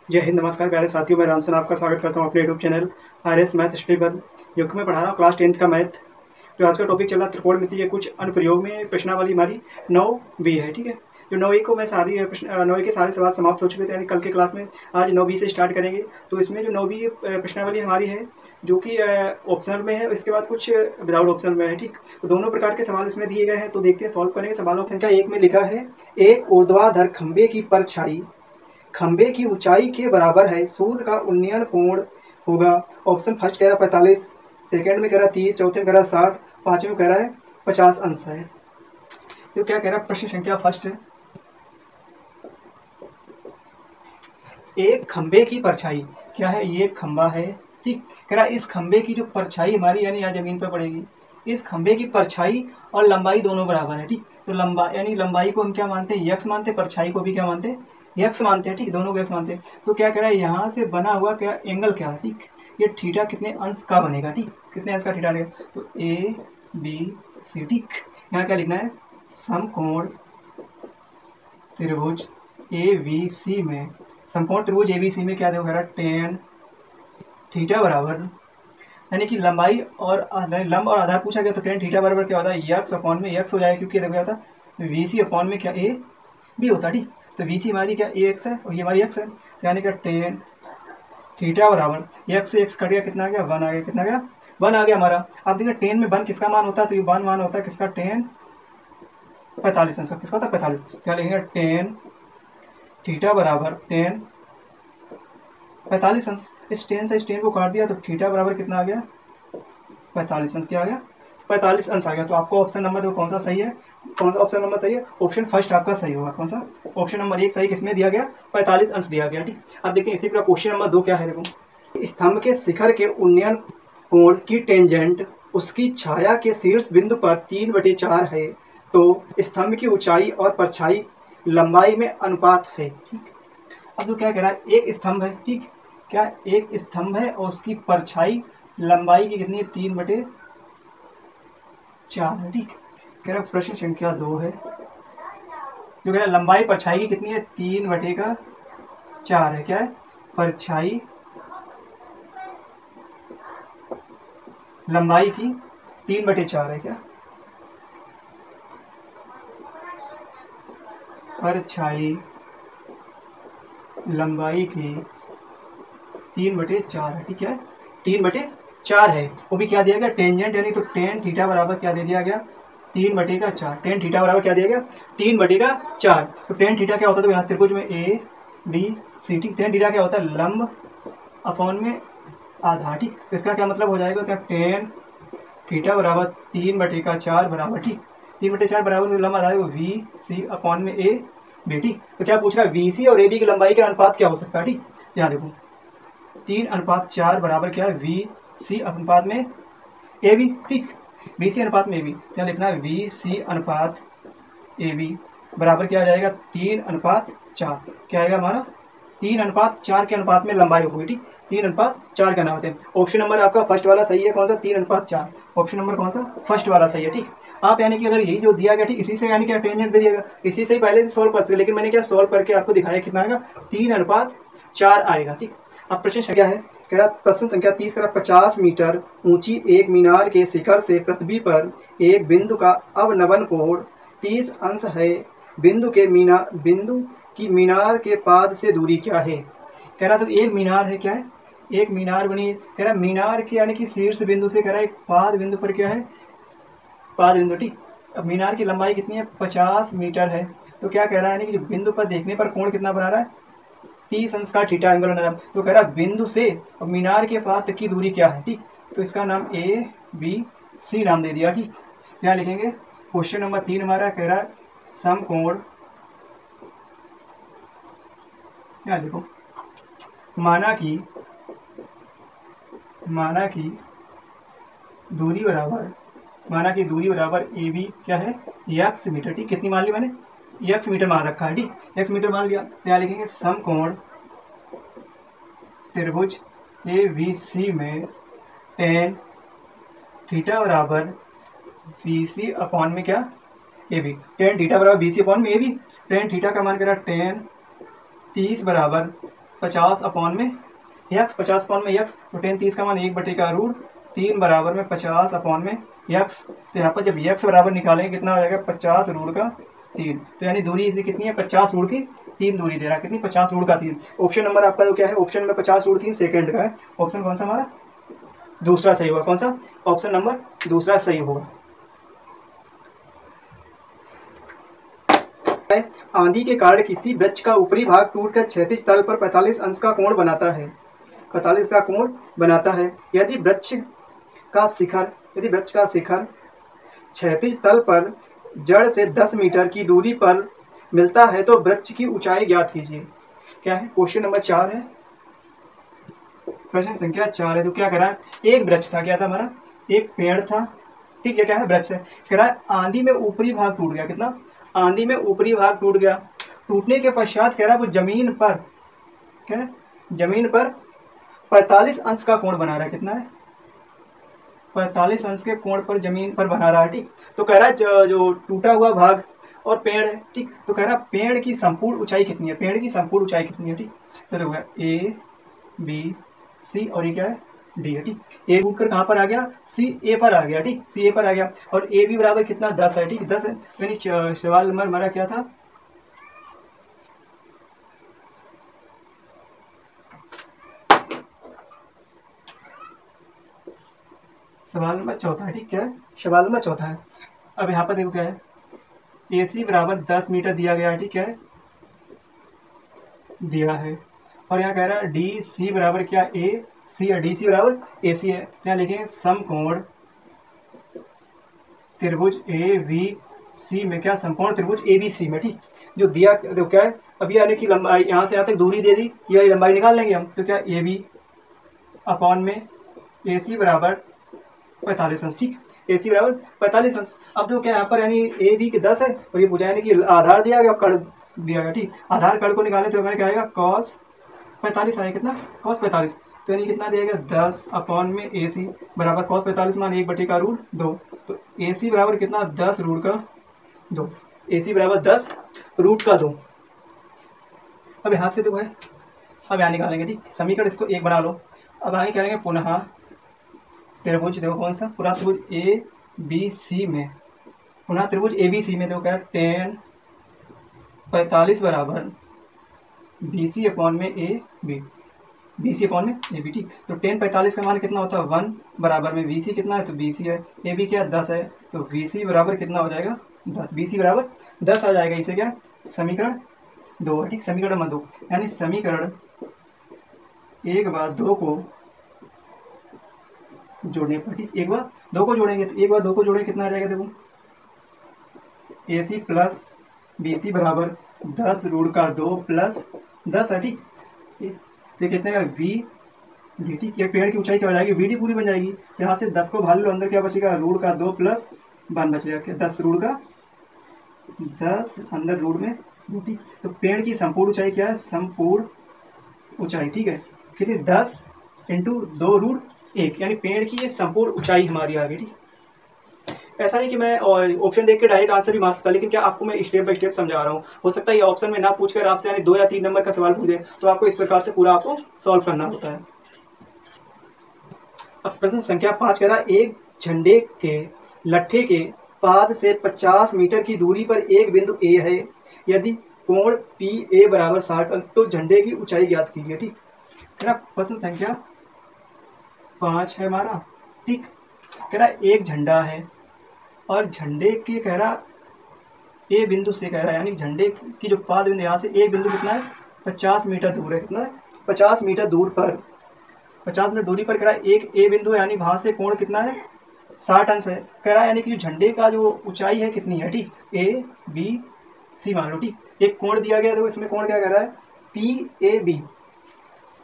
जय हिंद। नमस्कार प्यारे साथियों, मैं रामसन आपका स्वागत करता हूं अपने YouTube channel RS math study पर, जो कि मैं पढ़ा रहा हूं क्लास 10th का मैथ। जो आज का टॉपिक चल रहा है त्रिकोणमिति के कुछ अनुप्रयोग में प्रश्नावली हमारी 9 बी है। ठीक है, जो 9 ए को मैं सारी 9 ए के सारे सवाल समाप्त हो चुके थे, यानी कल के क्लास में आज 9 बी से स्टार्ट करेंगे। तो इसमें जो 9 बी प्रश्नावली हमारी है, जो कि ऑप्शनल में है, इसके बाद कुछ विदाउट ऑप्शनल में है। ठीक, तो दोनों प्रकार के सवाल इसमें दिए गए हैं, तो देखते हैं सॉल्व करेंगे। सवालों संख्या 1 में लिखा है, एक ऊर्ध्वाधर खंबे की परछाई खंबे की ऊंचाई के बराबर है, सूर्य का उन्नयन कोण होगा। ऑप्शन फर्स्ट कह रहा 45, सेकंड में कह रहा 30, चौथे में कह रहा 60, पांचवें में कह रहा है 50 अंश है। तो क्या कह रहा है, प्रश्न संख्या फर्स्ट है, एक खंबे की परछाई। क्या है, ये खंबा है। ठीक, कह रहा इस खंबे की जो परछाई हमारी यानी यहाँ जमीन पर पड़ेगी, इस खंबे की परछाई और लंबाई दोनों बराबर है। ठीक, तो लंबा यानी लंबाई को हम क्या मानते हैं, यक्स मानते हैं, परछाई को भी क्या मानते हैं, यक्स मानते हैं। ठीक, दोनों को यक्स मानते हैं। तो क्या कह रहा है, यहाँ से बना हुआ क्या एंगल क्या है, ठीक, ये थीटा कितने अंश का बनेगा। ठीक, कितने अंश का थीटा बनेगा, तो ए बी सी। ठीक, यहाँ क्या लिखना है, समकोण त्रिभुज ए बी सी में, समकोण त्रिभुज ए बी सी में क्या देखो, टेन थीटा बराबर, यानी कि लंबाई और लंब और आधार पूछा गया, तो टेन थीटा बराबर क्या होता है, यक्स अपॉन में यक्स हो जाएगा, क्योंकि देखो क्या था, वी सी अपॉन में क्या ए बी होता है। ठीक, तो वी सी हमारी क्या ए एक्स है और ये हमारी एक्स है, तो यानी क्या टेन थीटा बराबर यक्स से एक्स कट गया, कितना आ गया, वन आ गया। कितना आ गया, वन आ गया हमारा। अब देखिए टेन में वन किसका मान होता है, तो ये वन मान होता है किसका, टेन 45 अंश का। किसका होता है, 45। क्या लिखेंगे, टेन थीटा बराबर टेन 45 अंश। इस टेन से इस टेन को काट दिया, तो थीटा बराबर कितना आ गया, 45 अंश। क्या आ गया, 45 अंश आ गया। तो आपको ऑप्शन नंबर 2 कौन सा सही है, कौन सा ऑप्शन नंबर सही है, ऑप्शन फर्स्ट आपका सही होगा। कौन सा, ऑप्शन नंबर 1 सही। किसमें दिया गया, 45 अंश दिया गया। ठीक, अब देखते हैं इसी तरह क्वेश्चन नंबर 2 क्या है। देखो, स्तंभ के शिखर के उन्नयन कोण की टेंजेंट उसकी छाया के शीर्ष बिंदु पर 3/4 है, तो स्तंभ की ऊंचाई और परछाई लंबाई में अनुपात है। ठीक, अब तो क्या कह रहा है, एक स्तंभ है। ठीक, क्या एक स्तंभ है और उसकी परछाई लंबाई की कितनी है, 3/4 है। ठीक, कह रहा प्रश्न संख्या 2 है, जो कह रहा लंबाई परछाई की कितनी है, 3/4 है। क्या है, परछाई लंबाई की 3/4 है। क्या, परछाई लंबाई की 3/4 है। ठीक है, 3/4 है। वो भी क्या दिया गया, टेंजेंट, यानी तो टेन थीटा बराबर क्या दे दिया गया, 3/4। टेन थीटा बराबर क्या दिया गया, 3/4। तो टेन थीटा क्या होता है, तो यहाँ त्रिभुज में ए बी सी। ठीक, टेन थीटा क्या होता है, लंब अपॉन में आधा। ठीक, तो इसका क्या मतलब हो जाएगा, क्या टेन थीटा बराबर 3/4 बराबर, ठीक, 3/4 बराबर में लंब आ जाएगा वी सी अपॉन में ए बी। ठीक, तो क्या पूछ रहा है, वी सी और ए बी की लंबाई का अनुपात क्या हो सकता है। ठीक, यहाँ देखो 3/4 बराबर क्या है, वी सी अनुपात में ए बी। ठीक, वी सी अनुपात में ए बी, क्या लिखना है, वी सी अनुपात ए बी बराबर क्या आ जाएगा, 3/4। क्या आएगा हमारा, 3/4 के अनुपात में लंबाई होगी। ठीक, 3/4 का नाम होते हैं। ऑप्शन नंबर आपका फर्स्ट वाला सही है। कौन सा, 3/4। ऑप्शन नंबर कौन सा, फर्स्ट वाला सही है। ठीक, आप यानी कि अगर यही जो दिया गया, ठीक, इसी से यानी कि टेंजेंट दे दिएगा, इसी से ही पहले से सोल्व करते, लेकिन मैंने क्या सोल्व करके आपको दिखाया, कितना आएगा, 3/4 आएगा। ठीक, अब प्रश्न संख्या है, कह रहा प्रश्न संख्या 30, कह रहा 50 मीटर ऊंची एक मीनार के शिखर से पृथ्वी पर एक बिंदु का अवनमन कोण 30 अंश है। बिंदु की मीनार के पाद से दूरी क्या है। कह रहा तो एक मीनार है। क्या है, एक मीनार बनी, कह रहा मीनार के यानी कि शीर्ष बिंदु से, कह रहा एक पाद बिंदु पर क्या है, पाद बिंदु। ठीक, अब मीनार की लंबाई कितनी है, 50 मीटर है। तो क्या कह रहा है, यानी कि बिंदु पर देखने पर कोण कितना बना रहा है, 30 अंश का थीटा एंगल बना रहा है। तो कह रहा बिंदु से और मीनार के पाद तक की दूरी क्या है। ठीक, तो इसका नाम ए बी सी नाम दे दिया। ठीक, क्या लिखेंगे, क्वेश्चन नंबर 3 हमारा कह रहा है समकोण, क्या देखो, माना कि दूरी बराबर ए बी क्या है, यक्स मीटर। ठीक, कितनी मान ली मैंने, यक्स मीटर मान रखा है। ठीक, यक्स मीटर मान लिया, तो यहाँ लिखेंगे समकोण त्रिभुज ए बी सी में टेन थीटा बराबर बी सी अपॉन में क्या, ए बी। टेन थीटा बराबर बी सी अपॉन में ए बी। टेन थीटा का मान करा टेन 30 बराबर 50 अपॉन में यक्स, 50 अपॉन में यक्स, तो टेन 30 का मान 1/√3 बराबर में 50 अपॉन में यक्स। तो यहाँ पर जब यक्स बराबर निकालेंगे कितना हो जाएगा 50√3। तो यानी दूरी इसकी कितनी है 50√3 दूरी दे रहा है, कितनी 50√3। ऑप्शन नंबर आपका जो क्या है, ऑप्शन नंबर 50√3 सेकेंड का है। ऑप्शन कौन सा हमारा दूसरा सही होगा, कौन सा ऑप्शन नंबर दूसरा सही होगा। आंधी के कारण किसी वृक्ष का ऊपरी भाग टूटकर क्षैतिज तल पर 45 अंश का कोण बनाता है, 45 का कोण बनाता है। यदि वृक्ष का शिखर क्षैतिज तल पर जड़ से 10 मीटर की दूरी पर मिलता है तो वृक्ष की ऊंचाई ज्ञात कीजिए। क्या है, क्वेश्चन नंबर 4 है, प्रश्न संख्या 4 है। तो क्या करा, एक वृक्ष था, क्या था हमारा, एक पेड़ था, ठीक है, क्या है वृक्ष है। कह रहा है आंधी में ऊपरी भाग टूट गया, कितना, आंधी में ऊपरी भाग टूट गया। टूटने के पश्चात कह रहा है वो जमीन पर, क्या है, जमीन पर 45 अंश का कोण बना रहा है, कितना है 45 अंश के कोण पर जमीन पर बना रहा है, ठीक। तो कह रहा है जो टूटा हुआ भाग और पेड़ है, ठीक, तो कह रहा है पेड़ की संपूर्ण ऊंचाई कितनी है, पेड़ की संपूर्ण ऊंचाई कितनी है, ठीक। तो देखो ए बी सी और ये क्या है डी है, ठीक। ए टूट कर कहाँ पर आ गया, सी ए पर आ गया, ठीक, सी ए पर आ गया। और ए बी बराबर कितना 10 है, ठीक, 10 है। यानी सवाल नंबर हमारा क्या था, सवाल नंबर चौथा है, ठीक, क्या है सवाल नंबर चौथा है। अब यहाँ पर देखो क्या है, ए सी बराबर 10 मीटर दिया गया है, ठीक, क्या है दिया है। और यहाँ कह रहा है डी सी बराबर क्या, ए सी है, डी सी बराबर ए सी है। यहाँ लिखेंगे समकोण त्रिभुज ए बी सी में, क्या समकोण त्रिभुज ए बी सी में, ठीक। जो दिया देखो क्या है, अभी आने की लंबाई यहाँ से यहाँ तक दूरी दे दी, यह लंबाई निकाल लेंगे हम। तो क्या ए बी अपॉन में ए सी बराबर 45 अंश, ठीक, ए सी बराबर 45 अंश। अब देखो क्या यहाँ पर यानी ए बी के 10 है और ये पूछा यानी कि आधार दिया गया, कड़ दिया गया, ठीक। आधार कड़ को निकालें तो हमें क्या आएगा cos 45 आएगा, कितना cos 45। तो यानी कितना दिया गया 10 अपॉन में ए सी बराबर cos 45 मान 1/√2। तो ए सी बराबर कितना 10√2, ए सी बराबर 10√2। अब यहाँ से देखो है, अब यहाँ निकालेंगे, ठीक, समीकरण इसको एक बना लो। अब आगे करेंगे पुनः त्रिभुज, देखो कौन सा, पुनः त्रिभुज ए बी सी में, पुनः त्रिभुज ए बी सी में देखो क्या tan 45 बराबर बी सी अपॉन में A B, B C upon में ए बी, ठीक। तो tan 45 का मान कितना होता है 1 बराबर में बी सी कितना है, तो बी सी है, ए बी क्या 10 है, तो बी सी बराबर कितना हो जाएगा 10, बी सी बराबर 10 आ जाएगा। इसे क्या समीकरण 2 है, ठीक, समीकरण नंबर 2, यानी समीकरण 1 बार 2 को जोड़ने पर, ठीक, 1 बार 2 को जोड़ेंगे तो 1 बार 2 को जोड़ेंगे कितना आ जाएगा, देखो ए सी प्लस बी सी बराबर 10√2 प्लस 10 है, ठीक। तो कितने का वी डी, ठीक, ये पेड़ की ऊंचाई क्या हो जाएगी वी डी पूरी बन जाएगी। यहाँ से 10 को भाग लो, अंदर क्या बचेगा √2 प्लस 1 बचेगा, क्या 10 अंदर रूट में, ठीक। तो पेड़ की संपूर्ण ऊंचाई क्या है, संपूर्ण ऊंचाई, ठीक है, कितनी 10 × 2√1, यानी पेड़ की ये संपूर्ण ऊंचाई हमारी आ गई, ठीक। ऐसा नहीं कि मैं ऑप्शन देख के डायरेक्ट आंसर भी मार सकता, लेकिन क्या आपको मैं स्टेप बाय स्टेप समझा रहा हूँ। हो सकता है ये ऑप्शन में ना पूछकर आपसे यानी 2 या 3 नंबर का सवाल पूछे, तो आपको इस प्रकार से पूरा आपको सॉल्व करना होता है। अब प्रश्न संख्या 5 कह रहा है एक झंडे के लट्ठे के पाद से 50 मीटर की दूरी पर एक बिंदु ए है, यदि कोण पी ए बराबर 60 अंश तो झंडे की ऊंचाई ज्ञात कीजिए, ठीक है ना। प्रश्न संख्या 5 है हमारा, ठीक। कह रहा एक झंडा है और झंडे के कह रहा ए बिंदु से कह रहा है, यानी झंडे की जो पाद बिंदु यहाँ से एक बिंदु कितना है 50 मीटर दूर है, कितना है 50 मीटर दूर पर, 50 मीटर दूरी पर कह रहा है एक ए बिंदु है, यानी वहां से कोण कितना है 60 अंश है। कह रहा है यानी कि जो झंडे का जो ऊंचाई है कितनी है, ठीक, ए बी सी मान लो, ठीक। एक कोण दिया गया तो इसमें कोण क्या कह रहा है पी ए बी,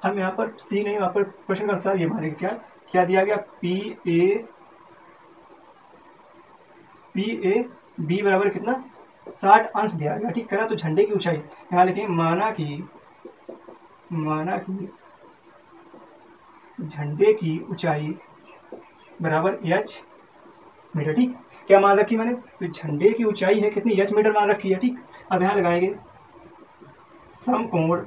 हम यहाँ पर सी नहीं, वहाँ पर प्रश्न का अनुसार ये मानेंगे, क्या क्या दिया गया पी ए बी बराबर कितना 60 अंश दिया गया, ठीक। करा तो झंडे की ऊंचाई यहाँ लिखेंगे माना कि झंडे की ऊंचाई बराबर h मीटर, ठीक। क्या मान रखी मैंने, तो झंडे की ऊंचाई है कितनी h मीटर मान रखी है, ठीक। अब यहाँ लगाएंगे समकोण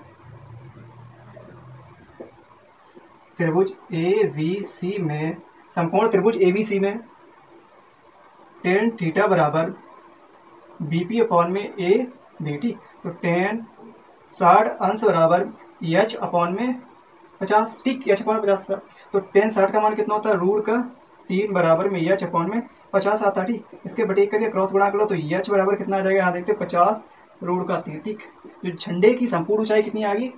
त्रिभुज ए बी सी में, समकोण त्रिभुज ए बी सी में टेन थीटा बराबर बी पी अपॉन में ए बी, ठीक। तो टेन 60 अंश बराबर एच अपॉन में 50, ठीक, एच अपॉन 50 का। तो टेन 60 का मान कितना होता है, रूट का 3 बराबर में एच अपॉन में 50 आता है, ठीक। इसके बटे करके क्रॉस गुणा कर लो तो एच बराबर कितना आ जाएगा, यहाँ देखते 50 रूट का 3, ठीक। तो झंडे की संपूर्ण ऊंचाई कितनी आ गई,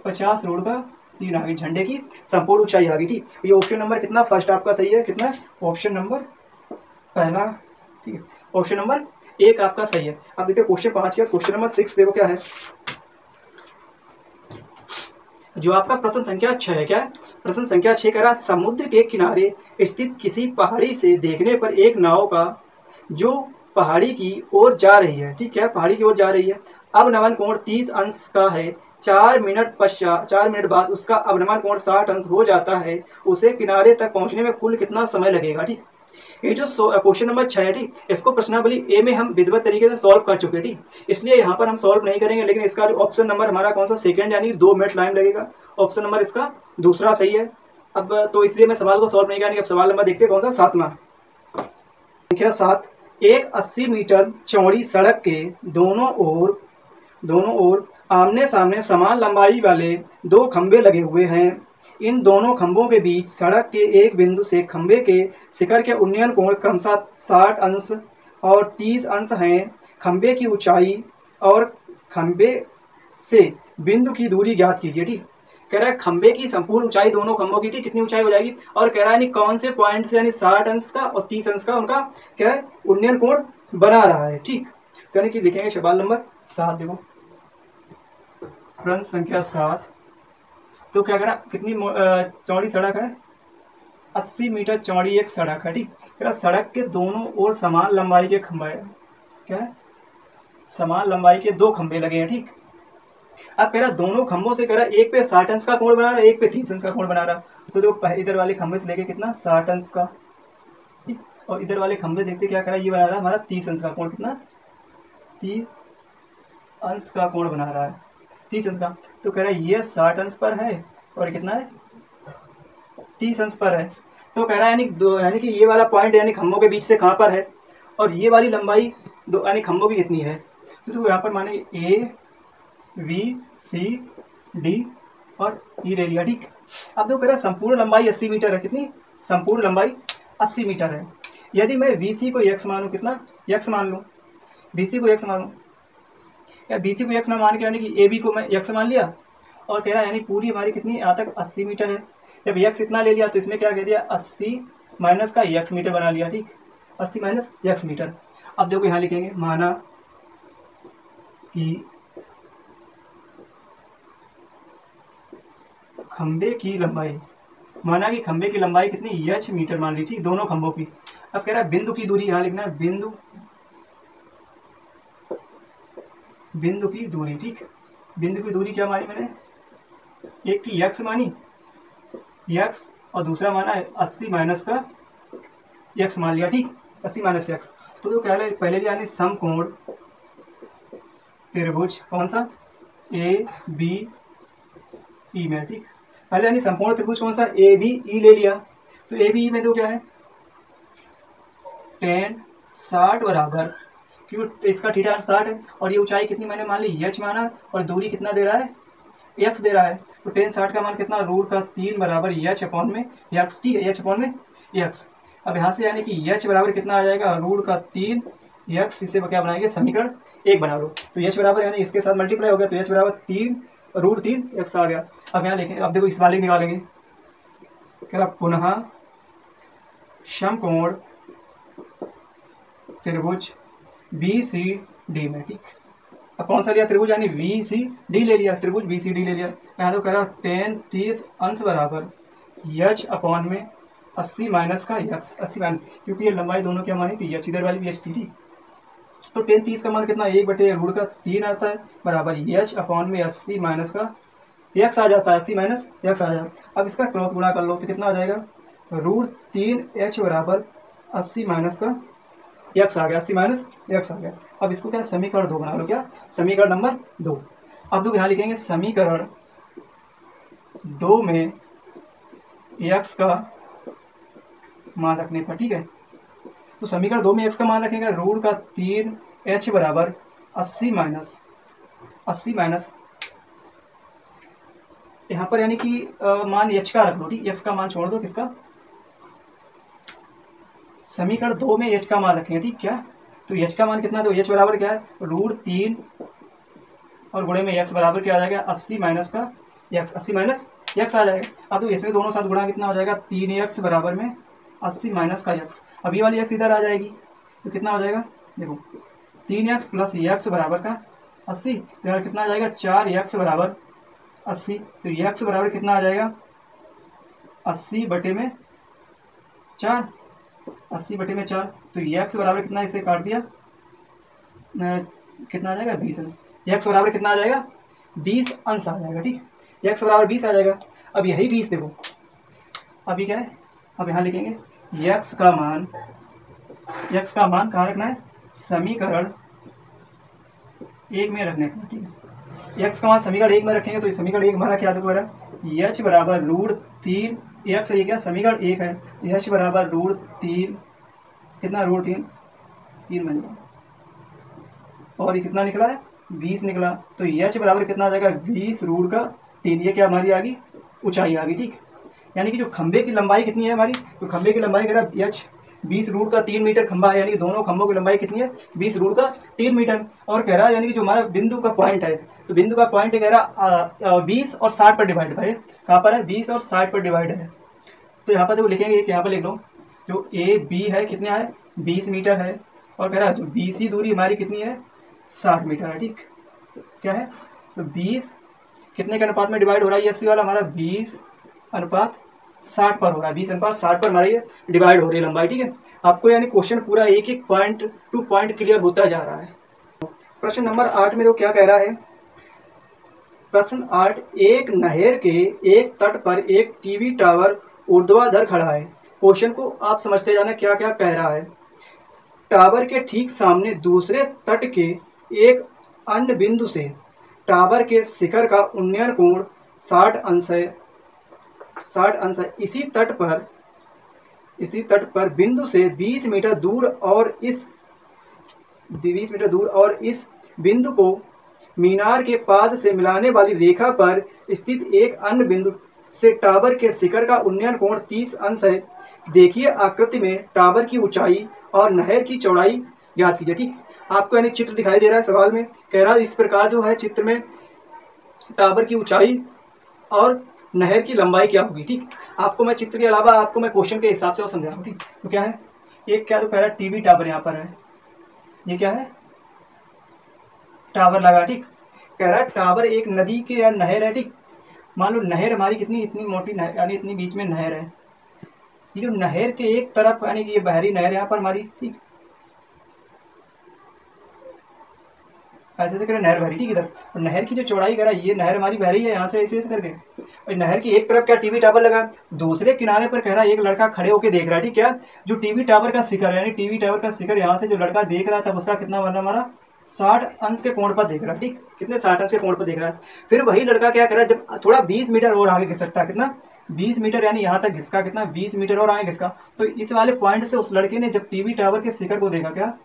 50 रूट का 3 आ गई, झंडे की संपूर्ण ऊंचाई आ गई, ठीक। ये ऑप्शन नंबर कितना फर्स्ट आपका सही है, कितना, ऑप्शन नंबर पहला, ठीक है, ऑप्शन नंबर 1 आपका सही है। अब देखते क्वेश्चन 5 का, क्वेश्चन नंबर 6 देखो क्या है, जो आपका प्रश्न संख्या 6 है। क्या है प्रश्न संख्या 6 कह रहा, समुद्र के किनारे स्थित किसी पहाड़ी से देखने पर एक नाव का जो पहाड़ी की ओर जा रही है, ठीक है, पहाड़ी की ओर जा रही है, अवनमन कोण 30 अंश का है, 4 मिनट बाद उसका अवनमन कोण 60 अंश हो जाता है, उसे किनारे तक पहुंचने में कुल कितना समय लगेगा, ठीक। ये जो क्वेश्चन नंबर 6 है, ठीक, इसको प्रश्नावली ए में हम विधिवत तरीके से सॉल्व कर चुके हैं, ठीक, इसलिए यहाँ पर हम सॉल्व नहीं करेंगे, लेकिन इसका जो ऑप्शन नंबर हमारा कौन सा, सेकंड, यानी 2 मिनट टाइम लगेगा, ऑप्शन नंबर इसका दूसरा सही है। अब तो इसलिए मैं सवाल को सॉल्व नहीं करेंगे। अब सवाल नंबर देखते हैं कौन सा, 7वां, संख्या 7, एक 80 मीटर चौड़ी सड़क के दोनों ओर आमने सामने समान लंबाई वाले 2 खंबे लगे हुए हैं। इन दोनों खंभों के बीच सड़क के एक बिंदु से खंबे के शिखर के उन्नयन कोण क्रमशः 60 अंश और 30 अंश हैं। खंबे की ऊंचाई और खंबे से बिंदु की दूरी ज्ञात कीजिए, ठीक। कह रहा है खंबे की संपूर्ण ऊंचाई दोनों खंभों की, ठीक, कितनी ऊंचाई हो जाएगी, और कह रहा है कौन से पॉइंट से, यानी 60 अंश का और 30 अंश का उनका क्या है, उन्नयन कोण बना रहा है, ठीक। यानी कि लिखेंगे सवाल नंबर 7, देखो प्रश्न संख्या 7, तो क्या करा, कितनी चौड़ी सड़क है, 80 मीटर चौड़ी एक सड़क है, ठीक। कह रहा सड़क के दोनों ओर समान लंबाई के खंभे है, क्या है, समान लंबाई के 2 खंभे लगे हैं, ठीक। अब कह रहा दोनों खंभों से, कह रहा एक पे 60 अंश का कोण बना रहा है, एक पे 30 अंश का कोण बना रहा है, तो देखो इधर वाले खंभे से लेके कितना 60 अंश का, ठीक, और इधर वाले खंभे देखते क्या करा, ये बना रहा है हमारा 30 अंश का कोण, कितना 30 अंश का कोण बना रहा है, 30 अंश का। तो कह रहा है ये 60 अंश पर है और कितना है 30 अंश पर है। तो कह रहा है यानी कि ये वाला पॉइंट यानी खंभों के बीच से कहाँ पर है, और ये वाली लंबाई दो यानी खंभों की कितनी है, तो यहाँ पर माने ए बी सी डी और ई ले लिया, ठीक। अब तो कह रहा है संपूर्ण लंबाई 80 मीटर है, कितनी, संपूर्ण लंबाई 80 मीटर है। यदि मैं बी सी को x मानूं, कितना x मान लूँ, बी सी को x मानूं, या बी सी को x मान के यानी कि ए बी को मैं x मान लिया, और कह रहा है यानी पूरी हमारी कितनी यहाँ तक 80 मीटर है। जब x इतना ले लिया तो इसमें क्या कह दिया, 80 माइनस का x मीटर बना लिया, ठीक, 80 माइनस x मीटर। अब देखो यहाँ लिखेंगे, माना कि खंबे की लंबाई, माना कि खंबे की लंबाई कितनी, h मीटर मान ली थी दोनों खंभों की। अब कह रहा है बिंदु की दूरी, यहाँ लिखना है बिंदु की दूरी, ठीक। बिंदु की दूरी क्या मानी मैंने, एक की x मानी x और दूसरा माना है 80 माइनस का x मान लिया, ठीक, 80 माइनस x। तो कह रहे पहले यानी समकोण त्रिभुज कौन सा, ए बी ई में, ठीक, पहले यानी संपूर्ण त्रिभुज कौन सा, ए बी ई ले लिया। तो ए बी ई में तो क्या है, tan 60 बराबर, क्योंकि इसका थीटा 60 है और ये ऊंचाई कितनी मैंने मान ली h माना, और दूरी कितना दे रहा है, x दे रहा है। तो tan 60 का मान कितना, रूट का 3 बराबर h अपॉन में x, ठीक है, h अपॉन में x। अब यहाँ से यानी कि h बराबर कितना आ जाएगा, रूट का 3 x, इसे क्या बनाएंगे, समीकरण 1 बना लो। तो h बराबर यानी इसके साथ मल्टीप्लाई हो गया, तो h बराबर 3 रूट 3 x आ गया। अब यहाँ लिखेंगे, अब देखो इस वाले निकालेंगे, क्या पुनः समकोण त्रिभुज बी सी डी में, ठीक। अब कौन सा लिया त्रिभुज, यानी बी सी डी ले लिया, त्रिभुज बी सी डी ले लिया। यहाँ तो कह रहा tan 30 अंश बराबर h अपॉन में 80 माइनस का x, 80 माइनस, क्योंकि ये लंबाई दोनों क्या मानी थी, h इधर वाली भी h थी, तो tan 30 का मान कितना, 1/√3 आता है, बराबर h अपॉन में 80 माइनस का x आ जाता है, 80 माइनस x आ जाता है। अब इसका क्रॉस गुणा कर लो तो कितना आ जाएगा, √3h बराबर 80 माइनस का x आ गया, 80 माइनस x आ गया। अब इसको क्या समीकरण 2 बना लो, क्या समीकरण नंबर 2। अब देखो यहाँ लिखेंगे समीकरण 2 में x का मान रखने पर, ठीक है। तो समीकरण 2 में x का मान रखेंगे रूट का 3h बराबर 80 माइनस यहाँ पर यानी कि मान h का रख लो, ठीक। x का मान छोड़ दो, किसका, समीकरण 2 में h का मान रखेंगे, ठीक। क्या, तो h का मान कितना, तो h बराबर क्या है रूट 3 और गुणे में x बराबर क्या आ जाएगा 80 माइनस का x, 80 माइनस x आ जाएगा। अब तो इसमें दोनों साथ गुणा कितना हो जाएगा 3x बराबर में 80 माइनस का x। अब ये वाली x इधर आ जाएगी तो कितना हो जाएगा, देखो 3x प्लस x बराबर का 80, तो कितना आ जाएगा 4x बराबर 80। तो x बराबर कितना आ जाएगा 80 बटे में 4, 80 बटे में 4। तो x बराबर कितना, इसे काट दिया, कितना आ जाएगा 20 अंश। x बराबर कितना आ जाएगा 20 अंश आ जाएगा, ठीक। x बराबर 20 आ जाएगा। अब यही 20 देखो, अभी क्या है, अब यहाँ लिखेंगे x का मान कहाँ रखना है, समीकरण 1 में रखने का, ठीक है। x का मान समीकरण 1 में रखेंगे तो समीकरण 1 हमारा क्या दोबारा, h बराबर रूट 3, x ये क्या समीकरण 1 है, h बराबर रूट 3, कितना रूट 3 बन गया, और ये कितना निकला है 20 निकला। तो h बराबर कितना आ जाएगा 20 रूट का 3, ये क्या हमारी आ गई ऊंचाई आ गई, ठीक। यानी कि जो खंबे की लंबाई कितनी है हमारी, तो खंबे की लंबाई कह रहा h 20 रूट का 3 मीटर खंबा है, यानी कि दोनों खंभों की लंबाई कितनी है 20 रूट का 3 मीटर। और कह रहा है यानी कि जो हमारा बिंदु का पॉइंट है, तो बिंदु का पॉइंट कह रहा 20 और 60 पर डिवाइड है, कहाँ पर है 20 और 60 पर डिवाइड है। तो यहाँ पर देखो लिखेंगे, यहाँ पर लिख दो जो ए बी है कितना है 20 मीटर है, और कह रहा है जो BC दूरी हमारी कितनी है 60 मीटर है, ठीक। क्या है, तो 20 कितने के अनुपात में डिवाइड हो रहा है, 80 वाला हमारा 20 अनुपात 60 पर हो रहा है, 20 अनुपात 60 पर हमारी डिवाइड हो रही है लंबाई, ठीक है। आपको यानी क्वेश्चन पूरा एक एक पॉइंट टू पॉइंट क्लियर होता जा रहा है। प्रश्न नंबर 8 में तो क्या कह रहा है, प्रश्न 8, एक नहर के एक तट पर एक टीवी टावर ऊर्ध्वाधर खड़ा है। क्वेश्चन को आप समझते जाना क्या क्या कह रहा है। टावर के ठीक सामने दूसरे तट के एक अन्य बिंदु से टावर के शिखर का उन्नयन कोण 60 अंश है, 60 अंश है। इसी तट पर बिंदु से 20 मीटर दूर और इस बिंदु को मीनार के पाद से मिलाने वाली रेखा पर स्थित एक अन्य बिंदु से टावर के शिखर का उन्नयन कोण 30 अंश है। देखिए आकृति में टावर की ऊंचाई और नहर की चौड़ाई ज्ञात कीजिए, ठीक। आपको यानी चित्र दिखाई दे रहा है, सवाल में कह रहा है इस प्रकार जो है चित्र में टावर की ऊंचाई और नहर की लंबाई क्या होगी, ठीक। आपको मैं चित्र के अलावा आपको मैं क्वेश्चन के हिसाब से वो समझा रहा हूँ, ठीक। तो क्या है, एक क्या तो कह रहा है टीवी टावर यहाँ पर है, ये क्या है टावर लगा, ठीक। कह रहा है टावर एक नदी के या नहर है, ठीक। मान लो नहर हमारी कितनी, इतनी मोटी नहर, यानी इतनी बीच में नहर है, ये जो नहर के एक तरफ यानी कि ये बहरी नहर यहाँ पर हमारी, ठीक। ऐसे से करें नहर बहरी, ठीक। इधर और नहर की जो चौड़ाई करा ये नहर हमारी बहरी है यहाँ से ऐसे करके, और नहर की एक तरफ क्या टीवी टावर लगा, दूसरे किनारे पर कह रहा है एक लड़का खड़े होकर देख रहा है, ठीक। क्या, जो टीवी टावर का शिखर यानी टीवी टावर का शिखर यहाँ से जो लड़का देख रहा था उसका कितना बना हमारा 60 अंश के कोण पर देख रहा है, ठीक। कितने 60 अंश के कोण पर देख रहा है। फिर वही लड़का क्या कर रहा है, जब थोड़ा 20 मीटर और आगे घिस सकता है, कितना 20 मीटर यानी यहाँ तक घिसका, कितना 20 मीटर और आगे घिसका। तो इस वाले पॉइंट से उस लड़के ने जब टीवी टावर के शिखर को देखा, क्या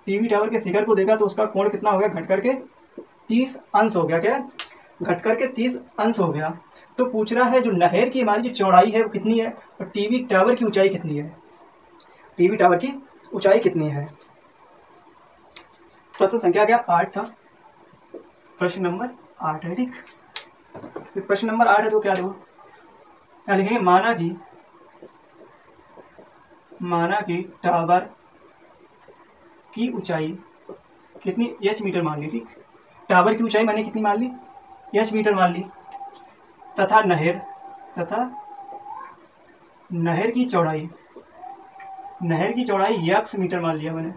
टीवी टावर के शिखर को देखा, तो उसका कोण कितना हो गया घट करके 30 अंश हो गया, क्या घट करके 30 अंश हो गया। तो पूछ रहा है जो नहर की हमारी जो चौड़ाई है वो कितनी है और टीवी टावर की ऊंचाई कितनी है, टीवी टावर की ऊंचाई कितनी है। प्रश्न संख्या क्या 8 था, प्रश्न नंबर 8 है, ठीक। तो प्रश्न नंबर 8 है तो क्या देखो क्या लिखेंगे, माना कि टावर की ऊंचाई कितनी h मीटर मान ली, ठीक। टावर की ऊंचाई मैंने कितनी मान ली h मीटर मान ली, तथा नहर की चौड़ाई x मीटर मान लिया मैंने।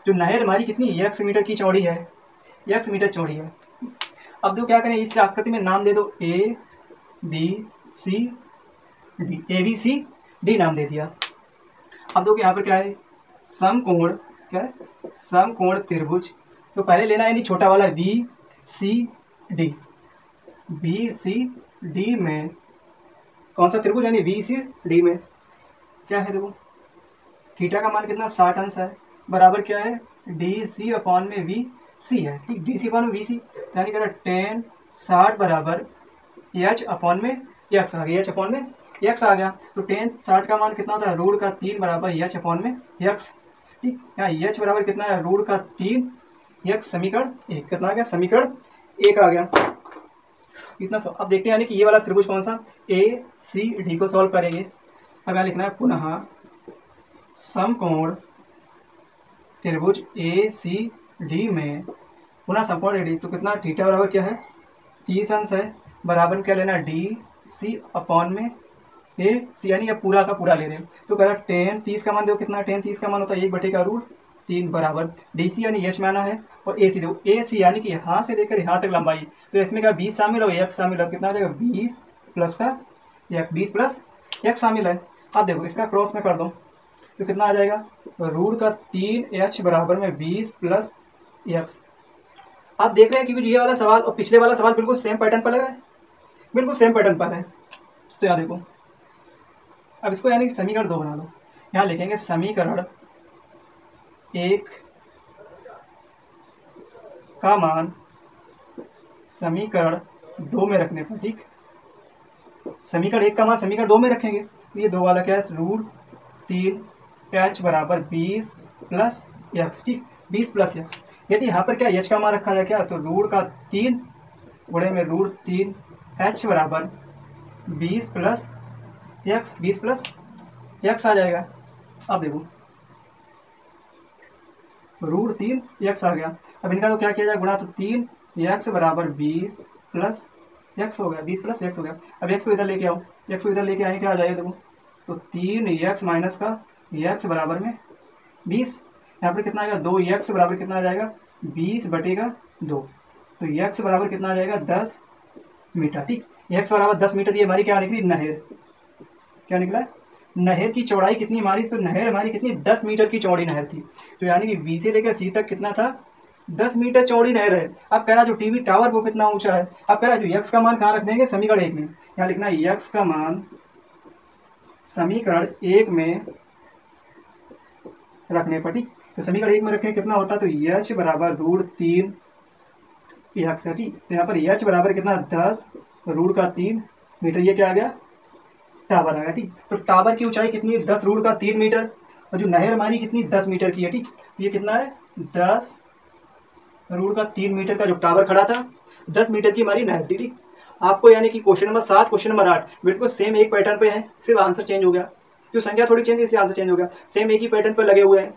जो नहर हमारी कितनी x मीटर की चौड़ी है, x मीटर चौड़ी है। अब तो क्या करें, इस आकृति में नाम दे दो A B C D नाम दे दिया। अब देखो यहाँ पर क्या है समकोण, क्या है समकोण त्रिभुज। तो पहले लेना है यानी छोटा वाला BCD में कौन सा त्रिभुज यानी वी सी डी में क्या है, देखो थीटा का मान कितना 60 अंश है, बराबर क्या है डी सी अपॉन में वी सी है, ठीक, डी सी अपॉन में वी सी, यानी कह टेन 60 बराबर एच अपॉन में एक्स आ गया, एच अपॉन में एक्स आ गया। तो टेन 60 का मान कितना होता है, रूट का 3 बराबर एच अपॉन में एक्स, ठीक, यहाँ एच बराबर कितना है, रूट का 3 एक्स, समीकरण 1 कितना आ गया, समीकरण 1 आ गया इतना। अब देखते हैं यानी कि ये वाला त्रिभुज कौन सा, ए सी डी को सॉल्व करेंगे। अब यहाँ लिखना है पुनः समकोण त्रिभुज ए सी डी में, पुनः समकोण डी, तो कितना थीटा बराबर क्या है 30 अंश है, बराबर क्या लेना डी सी अपॉन में ए सी, यानी अब पूरा का पूरा ले रहे हैं। तो कह रहा टेन 30 का मान देखो कितना, टेन 30 का मान होता है 1/√3 बराबर डी सी यानी एच माना है, और ए सी देखो ए सी यानी कि यहाँ से लेकर यहाँ तक लंबाई, तो इसमें क्या 20 शामिल और एक्स शामिल है, कितना आ जाएगा 20 प्लस का एक्स, 20 प्लस एक्स शामिल है। अब देखो इसका क्रॉस में कर दो तो कितना आ जाएगा, रूट का 3h बराबर में 20 प्लस एक्स। आप देख रहे हैं कि ये वाला सवाल और पिछले वाला सवाल बिल्कुल सेम पैटर्न पर लग रहा है, बिल्कुल सेम पैटर्न पर है। तो यहाँ देखो अब इसको यानी कि समीकरण 2 बना लो, यहाँ लिखेंगे समीकरण 1 का मान समीकरण 2 में रखने पर, ठीक, समीकरण 1 का मान समीकरण 2 में रखेंगे, तो ये 2 वाला क्या है, रूट 3h बराबर 20 प्लस एक्स, ठीक, 20 प्लस एक्स। यदि यहाँ पर क्या एच का मान रखा जाए क्या, तो रूट का 3 गुणे में रूट 3h बराबर 20 प्लस एक्स, 20 प्लस एक्स आ जाएगा। अब देखो रूट 3x आ गया, अब इनका तो क्या किया जाए गुणा, तो 3x बराबर 20 प्लस एक्स हो गया, 20 प्लस एक्स हो गया। अब एक्स को इधर लेके आओ, एक्स को इधर लेके आए क्या आ जाएगा देखो, तो 3x माइनस का x बराबर में 20, यहाँ पर कितना आएगा 2x बराबर कितना आ जाएगा 20/2, तो x बराबर कितना आ जाएगा 10 मीटर, ठीक, x बराबर 10 मीटर। ये हमारी क्या निकली, नहर, क्या निकला, नहर की चौड़ाई कितनी हमारी, तो नहर हमारी कितनी 10 मीटर की चौड़ी नहर थी, तो यानी कि बी से लेकर सी तक कितना था 10 मीटर चौड़ी नहर है। अब कह रहा जो टीवी टावर वो कितना ऊंचा है, अब कह रहा जो एक्स का मान कहाँ रख देंगे, समीकरण 1 में, यहाँ लिखना है एक्स का मान समीकरण 1 में रखने पर, ठीक, तो समीकरण 1 में रखें कितना होता है, तो एच बराबर रूट 3 एक्स है, ठीक, तो यहाँ पर एच बराबर कितना 10 रूट का 3 मीटर, ये क्या आ गया टावर आ गया, ठीक, तो टावर की ऊंचाई कितनी है 10 रूट का 3 मीटर, और जो नहर हमारी कितनी 10 मीटर की है, ठीक, ये कितना है 10 रूट का 3 मीटर का जो टावर खड़ा था 10 मीटर की हमारी नहर थी, ठीक। आपको यानी कि क्वेश्चन नंबर 7 क्वेश्चन नंबर 8 बिल्कुल सेम एक पैटर्न पे है, सिर्फ आंसर चेंज हो गया, जो संख्या थोड़ी चेंज इसलिए आंसर चेंज हो गया, सेम एक ही पैटर्न पर लगे हुए हैं।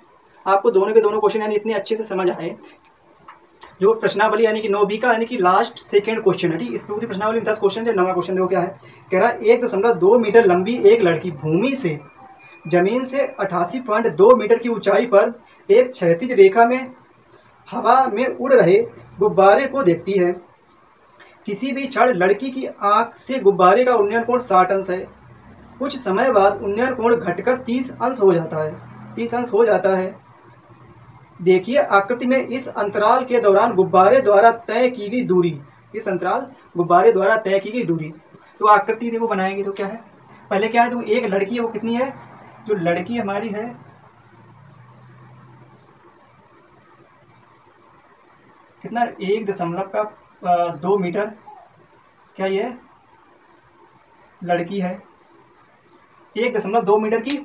आपको दोनों के दोनों क्वेश्चन यानी इतने अच्छे से समझ आए। जो प्रश्नावली यानी कि 9B का यानी कि लास्ट सेकंड क्वेश्चन है, ठीक, इस पूरी प्रश्नावली में 10 क्वेश्चन है। 9वां क्वेश्चन देखो क्या है, कह रहा 1.2 मीटर लंबी एक लड़की भूमि से जमीन से 88.2 मीटर की ऊंचाई पर एक क्षैतिज रेखा में हवा में उड़ रहे गुब्बारे को देखती है। किसी भी क्षण लड़की की आंख से गुब्बारे का उन्नयन कोण 60 अंश है। कुछ समय बाद उन्नयन कोण घटकर 30 अंश हो जाता है, 30 अंश हो जाता है। देखिए आकृति में इस अंतराल के दौरान गुब्बारे द्वारा तय की गई दूरी, इस अंतराल गुब्बारे द्वारा तय की गई दूरी। तो आकृति देखो बनाएंगे तो क्या है, पहले क्या है, तो एक लड़की है वो कितनी है, जो लड़की हमारी है कितना 1.2 मीटर, क्या ये लड़की है 1.2 मीटर की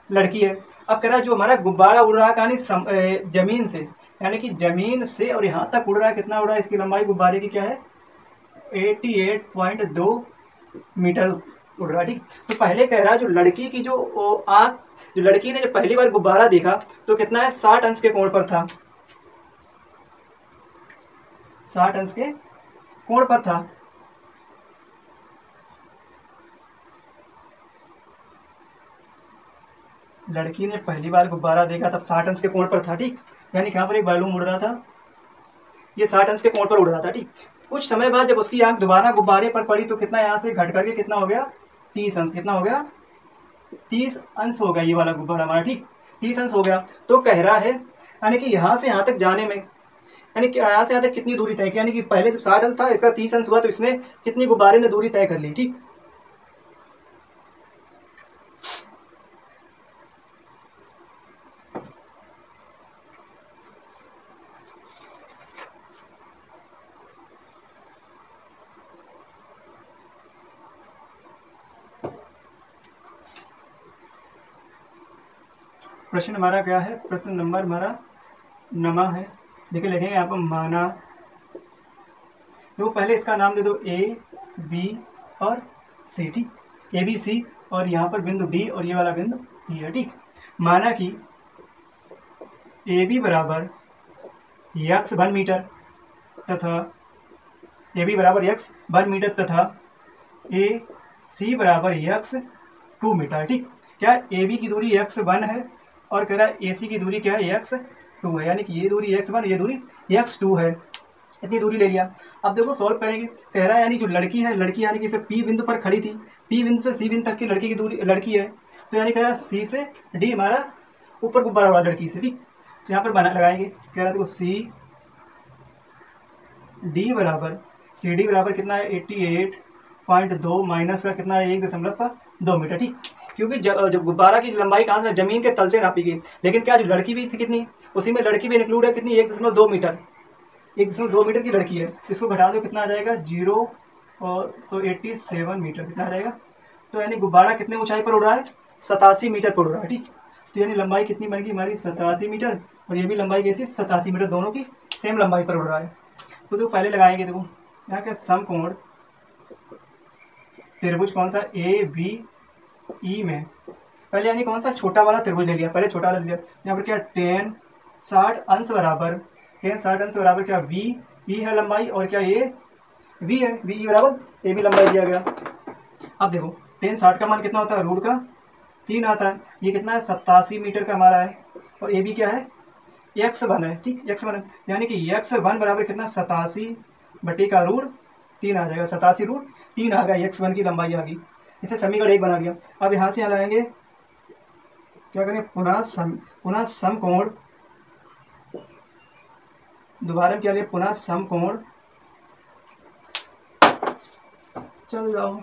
लड़की है। अब कह रहा है जो हमारा गुब्बारा उड़ रहा है कहानी जमीन से, यानी कि जमीन से और यहाँ तक उड़ रहा है, कितना उड़ रहा है, इसकी लंबाई गुब्बारे की क्या है 88.2 मीटर उड़ रहा है, ठीक। तो पहले कह रहा है जो लड़की की जो आंख, जो लड़की ने जब पहली बार गुब्बारा देखा तो कितना है 60 अंश के कोण पर था, 60 अंश के कोण पर था। लड़की ने पहली बार गुब्बारा देखा तब 60 अंश के कोण पर था, ठीक, यानी कहाँ पर एक बैलून उड़ रहा था, ये 60 अंश के कोण पर उड़ रहा था, ठीक। कुछ समय बाद जब उसकी आंख दोबारा गुब्बारे पर पड़ी तो कितना यहाँ से घट करके कितना हो गया 30 अंश, कितना हो गया 30 अंश हो गया ये वाला गुब्बारा हमारा, ठीक, 30 अंश हो गया। तो कह रहा है यानी कि यहाँ से यहाँ तक जाने में यानी कि यहाँ से यहाँ तक कितनी दूरी तय की, यानी कि पहले तो 60 अंश था, इसका 30 अंश हुआ, तो इसमें कितनी गुब्बारे ने दूरी तय कर ली। ठीक, प्रश्न हमारा क्या है, प्रश्न नंबर हमारा नमा है। देखिए लिखेंगे यहाँ पर माना, तो पहले इसका नाम दे दो ए बी और सी। ठीक, ए बी सी, और यहाँ पर बिंदु डी और ये वाला बिंदु ई है। ठीक, माना कि ए बी बराबर यक्स 1 मीटर तथा ए बी बराबर यक्स 1 मीटर तथा ए सी बराबर यक्स 2 मीटर। ठीक, क्या ए बी की दूरी यक्स 1 है और कह रहा है ए सी की दूरी क्या है, यक्स 2 है, यानी कि ये दूरी यक्स 1, ये दूरी यक्स 2 है, इतनी दूरी ले लिया। अब देखो सॉल्व करेंगे, कह रहा है यानी जो लड़की है, लड़की यानी कि इसे पी बिंदु पर खड़ी थी, पी बिंदु से सी बिंदु तक की लड़की की दूरी, लड़की है, तो यानी कह रहा है सी से डी हमारा ऊपर गुब्बारा वाला लड़की से। ठीक, तो यहाँ पर बना लगाएंगे, कह रहा है देखो सी डी बराबर, सी डी बराबर कितना है 88.2 माइनस का कितना है 1.2 मीटर। ठीक, क्योंकि जब गुब्बारा की लंबाई कहाँ से, जमीन के तल से नापी गई, लेकिन क्या जो लड़की भी थी कितनी, उसी में लड़की भी इंक्लूड है, कितनी 1.2 मीटर, 1.2 मीटर की लड़की है, इसको घटा दो कितना आ जाएगा 0, और तो 87 मीटर कितना आ जाएगा। तो यानी गुब्बारा कितने ऊंचाई पर उड़ रहा है, 87 मीटर पर उड़ रहा है। ठीक, तो यानी लंबाई कितनी बनेगी हमारी 87 मीटर, और ये भी लंबाई कैसी 87 मीटर, दोनों की सेम लंबाई पर उड़ रहा है। तो जो पहले लगाएंगे, देखो यहाँ क्या समकोण त्रिभुज कौन सा ए बी ई में, पहले यानी कौन सा छोटा वाला त्रिभुज ले लिया, पहले छोटा वाला लिया, यहाँ पर क्या tan 60 अंश बराबर, tan 60 अंश बराबर क्या वी ई है लंबाई, और क्या ये वी है, वी ई बराबर ए बी लंबाई दिया गया। अब देखो tan 60 का मान कितना होता है, रूट का 3 आता है, ये कितना है 87 मीटर का हमारा है, और ए बी क्या है x1 है। ठीक, x1 है, यानी कि x1 बराबर कितना 87 बटे का रूट 3 आ जाएगा, 87 रूट 3 आ गया, x1 की लंबाई आ गई, इसे समीकरण 1 बना दिया। अब यहाँ से यहाँ लगाएंगे, क्या करें, पुनः समकोण, दोबारा क्या लिया, पुनः समकोण, चल जाओ,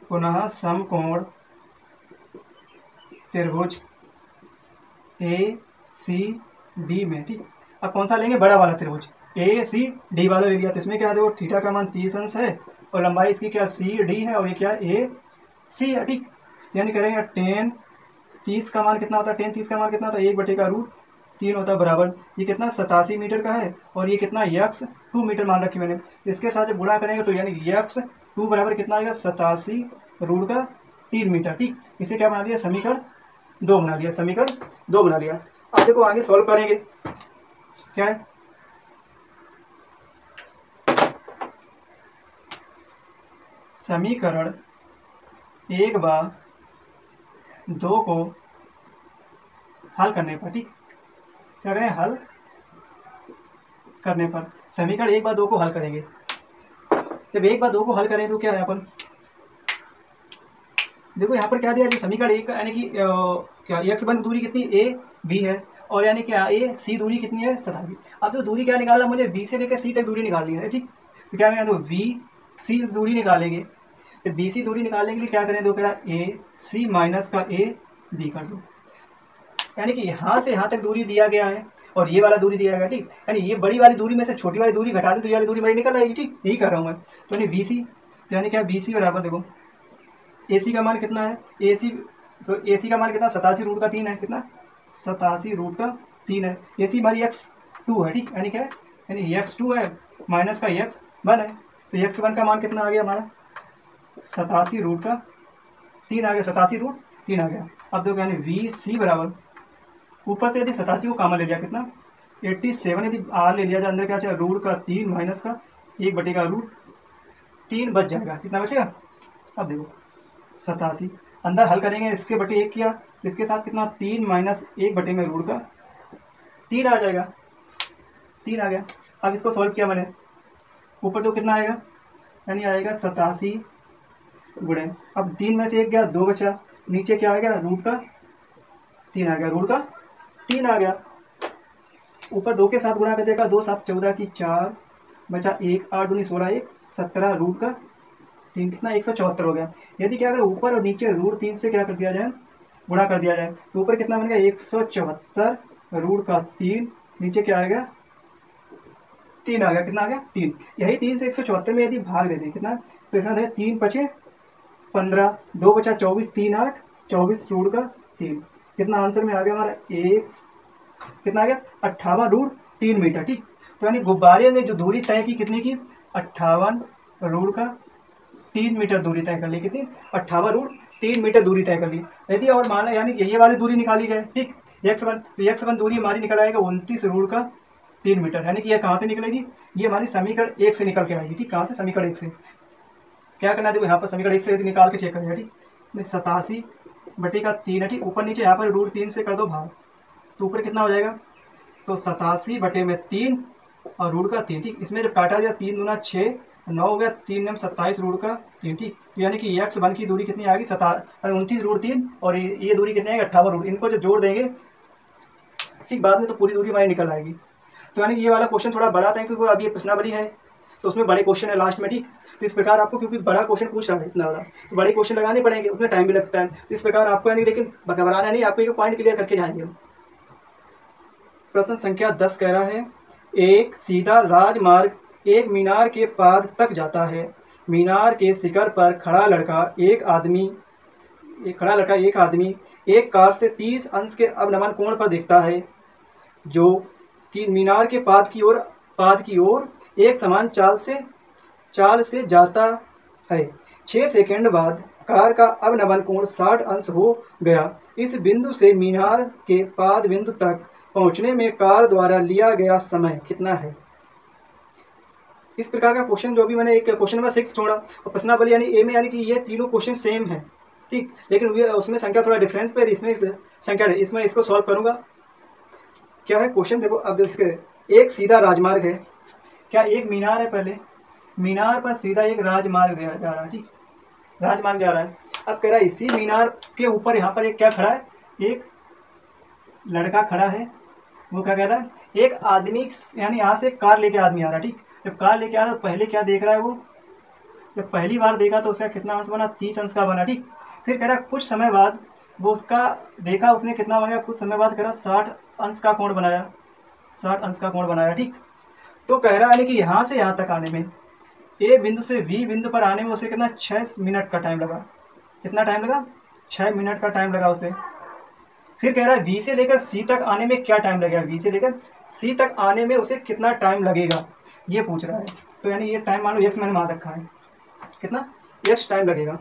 पुनः समकोण त्रिभुज ए सी डी में। ठीक, अब कौन सा लेंगे, बड़ा वाला त्रिभुज ए सी डी वाला ले लिया, तो इसमें क्या देखो थीटा का मान 30 अंश है, और लंबाई इसकी क्या सी डी है, और ये क्या ए सी है। ठीक, यानी करेंगे tan 30 का मान कितना होता है, tan 30 का मान कितना होता है 1/√3 होता है, बराबर ये कितना 87 मीटर का है, और ये कितना x2 मीटर मान रखी मैंने, इसके साथ जब गुणा करेंगे तो यानी x2 बराबर कितना आएगा 87√3 मीटर। ठीक, इसे क्या बना दिया, समीकरण 2 बना लिया, समीकरण 2 बना लिया। अब देखो आगे सॉल्व करेंगे, क्या है, समीकरण 1 व 2 को हल करने पर, ठीक, क्या करें, हल करने पर समीकरण 1 व 2 को हल करेंगे। जब 1 व 2 को हल करें तो क्या है, अपन देखो यहाँ पर क्या दिया, जो समीकरण 1 यानी कि क्या x1 दूरी कितनी a b है, और यानी क्या a c दूरी कितनी है 87। अब तो दूरी क्या निकालना, मुझे b से लेकर c तक दूरी निकालनी है। ठीक, तो क्या करें, तो v c दूरी निकालेंगे, तो बी सी दूरी निकालने के लिए क्या करें, दो करा ए सी माइनस का ए बी कर दो, यानी कि यहाँ से यहाँ तक दूरी दिया गया है और ये वाला दूरी दिया गया। ठीक, यानी ये बड़ी वाली दूरी में से छोटी वाली दूरी घटा दे तो ये वाली दूरी बड़ी निकल आएगी। ठीक, यही कर रहा हूँ मैं, तो यानी बी सी, यानी क्या बी सी बराबर देखो ए सी का मान कितना है, ए सी का मान कितना 87√3 है, कितना 87√3 है, ए सी हमारी x2 है। ठीक, यानी क्या है, यानी x2 है माइनस का x1 है, तो x1 का मान कितना आ गया हमारा 87√3 आ गया, 87√3 आ गया। अब देखो यानी वी सी बराबर ऊपर से यदि 87 को कामन ले लिया कितना 87, यदि आर ले लिया जाए अंदर क्या चाहिए √3 माइनस का 1/√3 बच जाएगा, कितना बचेगा। अब देखो 87 अंदर हल करेंगे, इसके बटे 1 किया, इसके साथ कितना 3 माइनस 1/√3 आ जाएगा, 3 आ गया। अब इसको सॉल्व किया मैंने, ऊपर तो कितना आएगा, यानी आएगा 87 गुणे, अब 3 में से 1 गया 2 बचा, नीचे क्या आ गया √3 आ गया, √3 आ गया। ऊपर 2 के साथ गुणा कर देगा, 2 7 14 की 4 बचा 1, 8 दूनी 16, 1 17 रूट का 3 कितना 174 हो गया। यदि क्या अगर ऊपर और नीचे रूट 3 से क्या कर दिया जाए, गुणा कर दिया जाए, तो ऊपर कितना बनेगा 174 रूट का 3, नीचे क्या आएगा 3 आ गया। कितना आ गया 3। यही 3 से 174 में यदि भाग दे दें कितना, तो इसमें है 3 पचे 15, 2 बचा 24, 3 8 24 रूट का 3। कितना आंसर में आ गया हमारा एक कितना आ गया 58 रूट 3 मीटर। ठीक, तो यानी गुब्बारे ने जो दूरी तय की कितनी की 58 रूट का 3 मीटर दूरी तय कर ली। कितनी 58 रूट 3 मीटर दूरी तय कर ली। यदि और मान यानी कि ये वाली दूरी निकाली जाए, ठीक x1, तो x1 दूरी हमारी निकल आएगा 29 रूट का 3 मीटर। यानी कि यह कहाँ से निकलेगी, ये हमारी समीकरण 1 से निकल के आएगी। ठीक, कहाँ से समीकरण 1 से। क्या करना है देखो यहाँ पर समीकरण 1 से यदि निकाल के चेक करेंगे। ठीक, 87/3 है। ठीक, ऊपर नीचे यहाँ पर रूट 3 से कर दो भाग, तो ऊपर कितना हो जाएगा, तो 87/3 और रूट का 3। ठीक, इसमें जब काटा दिया 3 दूना 6, 9 हो गया, 3 में 27 रूट का 3। ठीक, तो यानी कि x1 की दूरी कितनी आ गई 29 रूट 3, और ये दूरी कितनी आएगी 58 रूट। इनको जब जोड़ देंगे ठीक बाद में तो पूरी दूरी हमारी निकल आएगी। तो यानी ये वाला क्वेश्चन थोड़ा बड़ा था क्योंकि अब ये प्रश्नावली है तो उसमें बड़े क्वेश्चन है लास्ट में। ठीक, तो इस प्रकार आपको क्योंकि बड़ा क्वेश्चन पूछ रहा है इतना बड़ा, तो बड़े क्वेश्चन लगाने पड़ेंगे, उसमें टाइम भी लगता है। तो इस प्रकार आपको यानी लेकिन घबराना नहीं, आपको एक पॉइंट क्लियर करके जाएंगे। प्रश्न संख्या 10 कह रहा है, एक सीधा राजमार्ग एक मीनार के पाद तक जाता है। मीनार के शिखर पर खड़ा लड़का एक आदमी एक कार से 30 अंश के अवनमन कोण पर देखता है, जो कि मीनार के पाद की ओर एक समान चाल से जाता है। 6 सेकंड बाद कार का अवनमन कोण 60 अंश हो गया। इस बिंदु से मीनार के पाद बिंदु तक पहुंचने में कार द्वारा लिया गया समय कितना है। इस प्रकार का क्वेश्चन जो भी मैंने एक क्वेश्चन नंबर 6 छोड़ा और प्रश्नावली यानी ए में, यानी कि ये तीनों क्वेश्चन सेम है। ठीक, लेकिन उसमें संख्या थोड़ा डिफरेंस पे, इसमें संख्या इसमें इसको सॉल्व करूंगा। क्या है क्वेश्चन देखो, अब इसके एक सीधा राजमार्ग है, क्या एक मीनार है, पहले मीनार पर सीधा एक राजमार्ग जा रहा है। ठीक, राजमार्ग जा रहा है। अब कह रहा है इसी मीनार के ऊपर यहाँ पर एक क्या खड़ा है, एक लड़का खड़ा है। वो क्या कह रहा है, एक आदमी यानी यहाँ से कार लेके आदमी आ रहा है। ठीक, जब कार लेके आ रहा है तो पहले क्या देख रहा है, वो जब पहली बार देखा तो उसका कितना अंश बना 30 अंश का बना। ठीक, फिर कह रहा है कुछ समय बाद वो उसका देखा, उसने कितना बना, कुछ समय बाद कह रहा 60 अंश का कोण बनाया, 60 अंश का कोण बनाया। ठीक, तो कह रहा है कि यहाँ से यहाँ तक आने में, ए बिंदु से बी बिंदु पर आने में उसे कितना 6 मिनट का टाइम लगा। कितना टाइम लगा 6 मिनट का टाइम लगा उसे। फिर कह रहा है बी से लेकर सी तक आने में क्या टाइम लगेगा, बी से लेकर सी तक आने में उसे कितना टाइम लगेगा, ये पूछ रहा है। तो यानी ये टाइम मान लो एक्स मैंने मान रखा है, कितना एक्स टाइम लगेगा।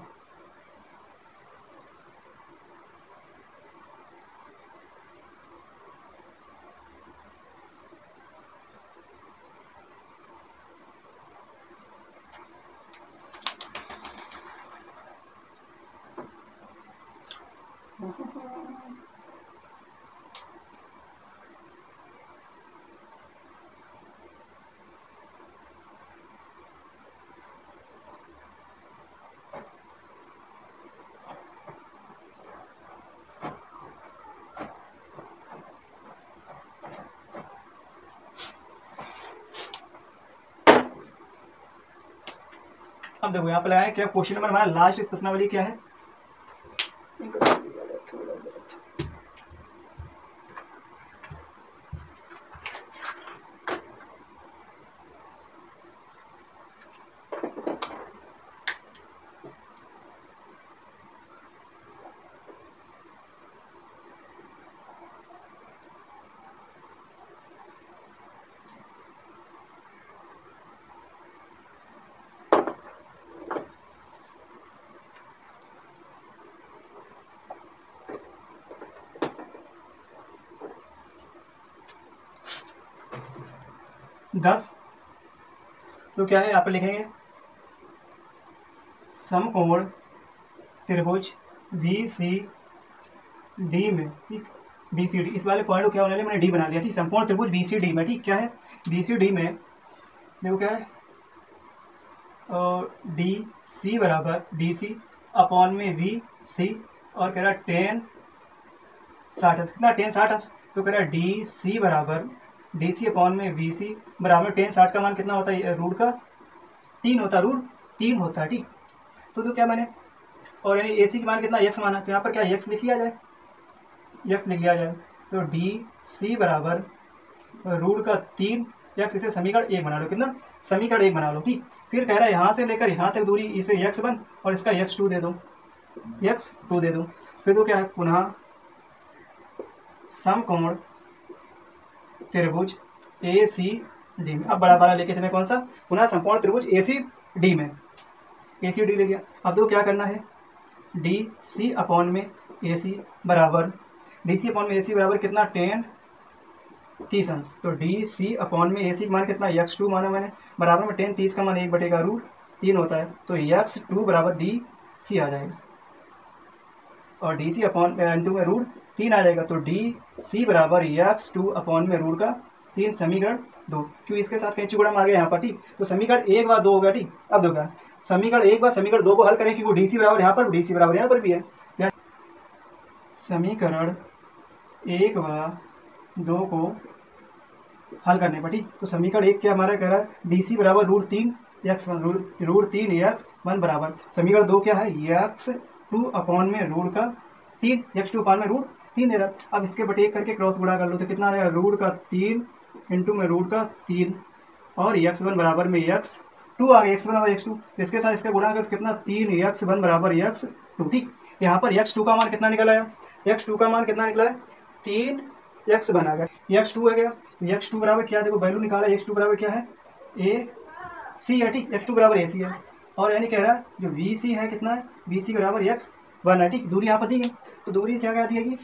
अब देखो यहाँ पे लगाए क्या क्वेश्चन नंबर हमारा लास्ट इस प्रश्नावली क्या है, दस। तो क्या है यहाँ पे लिखेंगे समकोण त्रिभुज बी सी डी में। ठीक, बी सी डी इस वाले पॉइंट को क्या होने मैंने डी बना दिया। ठीक, समकोण त्रिभुज बी सी डी में। ठीक, क्या है बी सी डी में देखो क्या है, और डी सी बराबर डी सी अपॉन में वी सी, और कह रहा 10 60 कितना 10 60। तो कह रहा डी सी बराबर डी सी अपॉन में वी सी बराबर टेन 60 का मान कितना होता है, रूट का 3 होता है, रूट 3 होता है। ठीक, तो क्या मैंने, और यानी ए सी का मान कितना x माना, तो यहाँ पर क्या x लिख लिया जाए, x लिख लिया जाए, तो डी सी बराबर रूट का 3x, इसे समीकरण 1 बना लो, कितना समीकरण 1 बना लो। ठीक, फिर कह रहा है यहाँ से लेकर यहाँ तक दूरी, इसे x1 और इसका x2 दे दो, x2 दे दो। फिर तो क्या है, पुनः समकोण त्रिभुज ए सी डी में, अब बड़ा लेके चले, कौन सा, पुनः समकोण त्रिभुज ए सी डी में, ए सी डी ले गया। अब तो क्या करना है, डी सी अपॉन में ए सी बराबर, डी सी अपॉन में ए सी बराबर कितना, टेन 30 अंश, तो डी सी अपॉन में ए सी मान कितना, x2 माना मैंने, बराबर में टेन 30 का मान 1/√3 होता है, तो x2 बराबर डी सी आ जाएगा, और डी सी अपॉन इंटू में √3 आ जाएगा, तो डी सी बराबर x2 अपॉन में रूट का 3, समीकरण 2। क्यों इसके साथ कैंची गुणा आ गया यहाँ पर। ठीक, तो समीकरण 1 बार 2 होगा। ठीक, अब देखो समीकरण 1 बार समीकरण 2 को हल करें, क्योंकि डी सी बराबर यहाँ पर, डी सी बराबर यहाँ पर भी है, समीकरण 1 व 2 को हल करने पर। ठीक, तो समीकरण 1 क्या हमारा कह रहा है, डी सी बराबर √3x1, √3x1 बराबर, समीकरण 2 क्या है, x2 अपॉन में रूट का 3, x2 अपॉन में √3 दे रहा। अब इसके बटे 1 करके क्रॉस गुणा कर लो, तो कितना आ जाएगा, रूट का 3 इंटू में रूट का 3, और x1 बराबर में x2 आ गया, x1 और x2, इसके साथ इसका गुणा कर कितना, 3x1 बराबर x2। ठीक, यहाँ पर x2 का मान कितना निकला है, x2 का मान कितना निकला है, 3x1 आ गया, x2 है गया, x2 बराबर क्या, देखो वैल्यू निकाला, x2 बराबर क्या है, ए सी है। ठीक, x2 बराबर ए सी है, और यानी कह रहा है जो वी सी है कितना है, वी सी बराबर x1 है। ठीक, दूरी यहाँ पर दी गई, तो दूरी क्या दी है,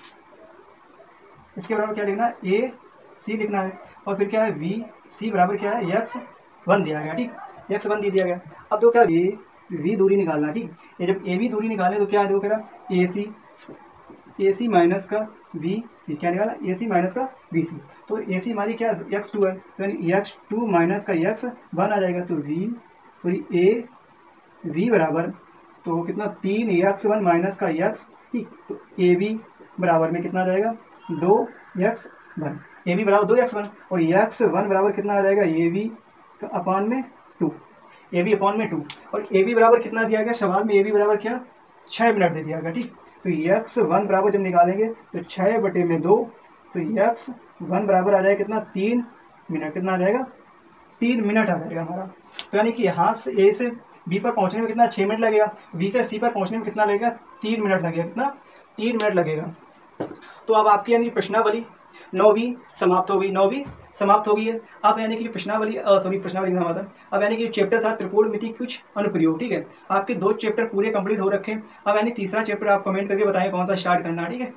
इसके बराबर क्या लिखना है, ए सी लिखना है, और फिर क्या है, वी सी बराबर क्या है, x1 दिया गया। ठीक, x1 दे दिया गया। अब तो क्या, वी दूरी निकालना है। ठीक, ये जब ए वी दूरी निकाले तो क्या है, देखो कह रहा ए सी माइनस का वी सी, क्या निकाला, ए सी माइनस का वी सी, तो ए सी हमारी क्या x2 है, तो यानी x2 माइनस का x1 आ जाएगा, तो ए वी बराबर, तो कितना, 3x1 माइनस का x। ठीक, तो ए वी बराबर में कितना आ जाएगा, 2x1, ए वी बराबर 2x1, और x1 बराबर कितना आ जाएगा, ए वी अपॉन में 2, ए वी अपॉन में 2, और ए वी बराबर कितना दिया गया सवाल में, ए वी बराबर क्या, 6 मिनट दे दिया गया। ठीक, तो x1 बराबर जब निकालेंगे तो 6/2, तो x1 बराबर आ जाएगा कितना, 3 मिनट, कितना आ जाएगा, 3 मिनट आ जाएगा हमारा। तो यानी कि यहाँ से ए से बी पर पहुँचने में कितना, 6 मिनट लगेगा, बी से सी पर पहुँचने में कितना लगेगा, 3 मिनट लगेगा, कितना, 3 मिनट लगेगा। तो अब आपकी यानी प्रश्नावली 9वीं समाप्त हो गई, 9वीं समाप्त हो गई है। अब यानी कि प्रश्नावली अब यानी कि चैप्टर था त्रिकोणमिति कुछ अनुप्रयोग। ठीक है, आपके 2 चैप्टर पूरे कंप्लीट हो रखे हैं। अब यानी तीसरा चैप्टर आप कमेंट करके बताएं कौन सा स्टार्ट करना है। ठीक है।